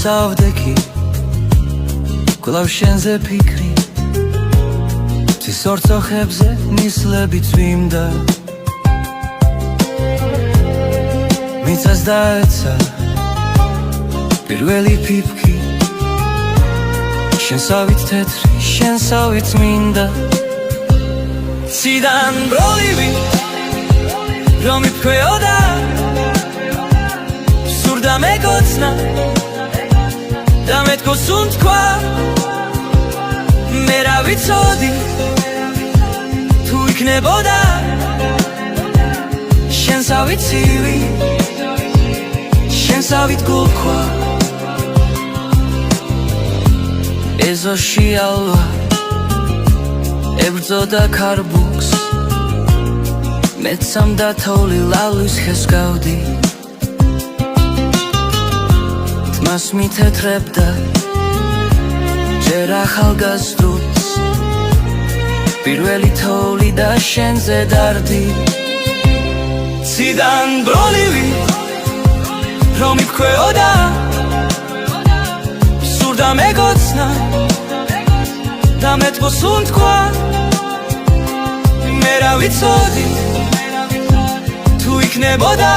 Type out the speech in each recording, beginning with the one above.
მოსავდექი კვლავ შენზე ფიქრი თვის ორწოხებზე ნისლები წვიმდა მიწას დაეცა პირველი ფიფქი შენსავით თეთრი შენსავით მინდა ციდან ბროლივი რომ იფქვეოდა სურდა მეკოცნა და მეთქოს უთქვა მე რა ვიცოდი თუ იქნებოდა შენსავით ცივი შენსავით გულქვა ეზოში ალვა ებრძოდა ქარბუქს მეცამდა თოვლი ლალვის ხეს გავდი თმას მითეთრებდა ჯერ ახალგაზრდულს პირველი თოვლი და შენზე დარდი ციდან ბროლივი რომ იფქვეოდა სურდა მეკოცნა და მეთქოს უთქვა მე რა ვიცოდი თუ იქნებოდა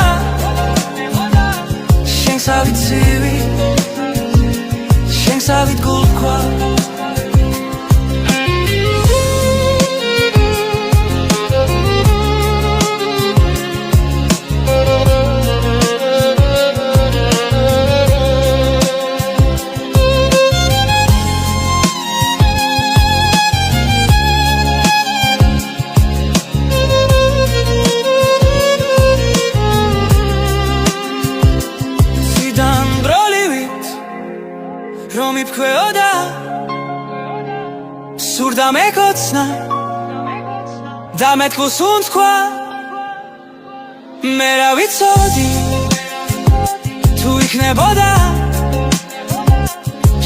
შენსავით ცივი შენსავით გულქვა რომ იფქვეოდა სურდა მეკოცნა და მეთქოს უთქვა მე რა ვიცოდი თუ იქნებოდა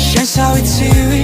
შენსავით ცივი